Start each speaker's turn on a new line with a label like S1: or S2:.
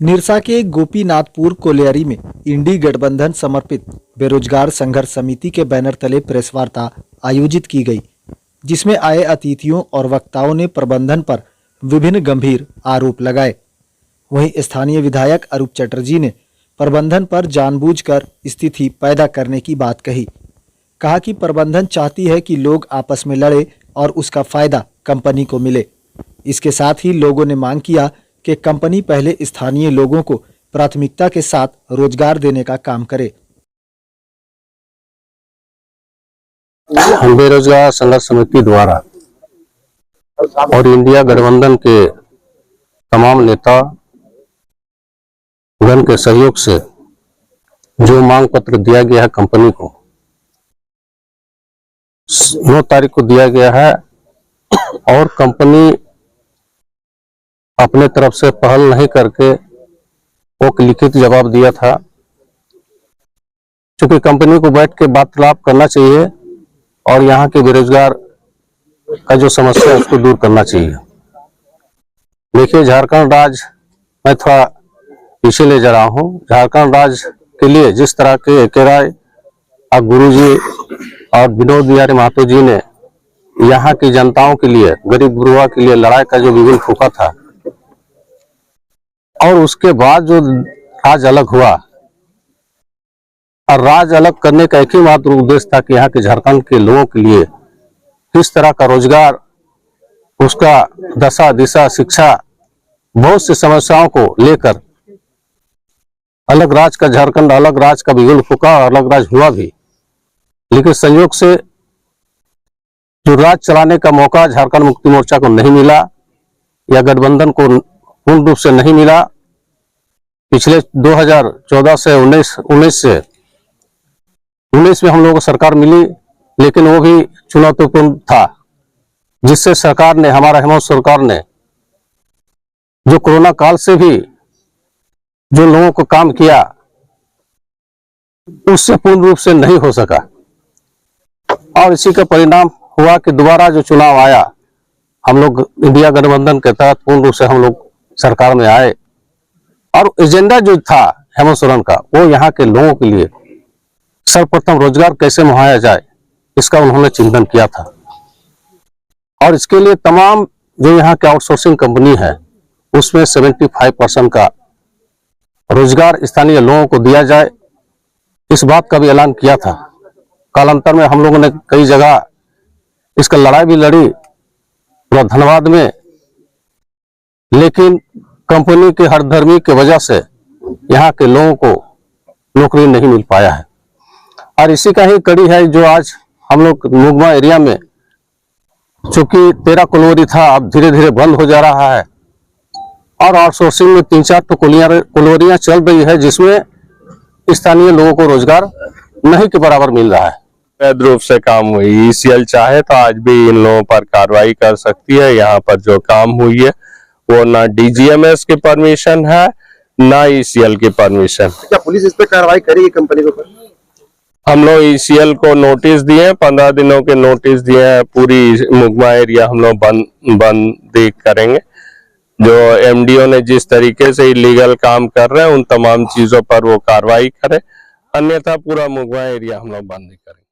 S1: निरसा के गोपीनाथपुर कोलियारी में इंडी गठबंधन समर्पित बेरोजगार संघर्ष समिति के बैनर तले प्रेस वार्ता आयोजित की गई, जिसमें आए अतिथियों और वक्ताओं ने प्रबंधन पर विभिन्न गंभीर आरोप लगाए। वहीं स्थानीय विधायक अरूप चटर्जी ने प्रबंधन पर जानबूझकर स्थिति पैदा करने की बात कहा कि प्रबंधन चाहती है कि लोग आपस में लड़े और उसका फायदा कंपनी को मिले। इसके साथ ही लोगों ने मांग किया कि कंपनी पहले स्थानीय लोगों को प्राथमिकता के साथ रोजगार देने का काम करे।
S2: बेरोजगार संघर्ष समिति द्वारा और इंडिया गठबंधन के तमाम नेता गण के सहयोग से जो मांग पत्र दिया गया है कंपनी को 9 तारीख को दिया गया है और कंपनी अपने तरफ से पहल नहीं करके वो लिखित जवाब दिया था। क्योंकि कंपनी को बैठ के वार्तालाप करना चाहिए और यहाँ के बेरोजगार का जो समस्या है उसको दूर करना चाहिए। देखिए, झारखंड राज्य मैं थोड़ा पीछे ले जा रहा हूँ। झारखंड राज्य के लिए जिस तरह के के राय गुरु जी और विनोद बिहारी महतो जी ने यहाँ की जनताओं के लिए, गरीब गुरुआ के लिए लड़ाई का जो बिगुल फूका था और उसके बाद जो राज अलग हुआ और राज अलग करने का एक ही मात्र उद्देश्य था कि यहाँ के झारखंड के लोगों के लिए किस तरह का रोजगार, उसका दशा दिशा, शिक्षा, बहुत सी समस्याओं को लेकर अलग राज का झारखंड, अलग राज का बिगुल फूका और अलग राज हुआ भी। लेकिन संयोग से जो राज चलाने का मौका झारखंड मुक्ति मोर्चा को नहीं मिला या गठबंधन को पूर्ण रूप से नहीं मिला। पिछले 2014 से 19 में हम लोगों को सरकार मिली, लेकिन वो भी चुनौतीपूर्ण था, जिससे सरकार ने, हमारा हेमंत सरकार ने जो कोरोना काल से भी जो लोगों को काम किया उससे पूर्ण रूप से नहीं हो सका और इसी का परिणाम हुआ कि दोबारा जो चुनाव आया, हम लोग इंडिया गठबंधन के तहत पूर्ण रूप से हम लोग सरकार में आए और एजेंडा जो था हेमंत सोरेन का, वो यहाँ के लोगों के लिए सर्वप्रथम रोजगार कैसे मुहैया जाए इसका उन्होंने चिंतन किया था। और इसके लिए तमाम जो यहाँ के आउटसोर्सिंग कंपनी है उसमें 75% का रोजगार स्थानीय लोगों को दिया जाए, इस बात का भी ऐलान किया था। कालांतर में हम लोगों ने कई जगह इसका लड़ाई भी लड़ी पूरा धनबाद में, लेकिन कंपनी के हठधर्मी की वजह से यहाँ के लोगों को नौकरी नहीं मिल पाया है। और इसी का ही कड़ी है जो आज हम लोग मुगमा एरिया में, चूंकि 13 कोलोरी था, अब धीरे धीरे बंद हो जा रहा है और आउटसोर्सिंग में 3-4 तो कोलोरियां चल रही है, जिसमें स्थानीय लोगों को रोजगार नहीं के बराबर मिल रहा है।
S3: वैध रूप से काम हुई, ईसीएल चाहे तो आज भी इन लोगों पर कार्रवाई कर सकती है। यहाँ पर जो काम हुई है वो ना डीजीएमएस की परमिशन है ना ईसीएल की परमिशन।
S4: क्या पुलिस इस पे कार्रवाई करेगी कंपनी के ऊपर?
S3: हम लोग ईसीएल को नोटिस दिए, 15 दिनों के नोटिस दिए हैं। पूरी मुगमा एरिया हम लोग बंद करेंगे। जो एमडीओ ने जिस तरीके से इलीगल काम कर रहे हैं उन तमाम चीजों पर वो कार्रवाई करे, अन्यथा पूरा मुगमा एरिया हम लोग बंद करेंगे।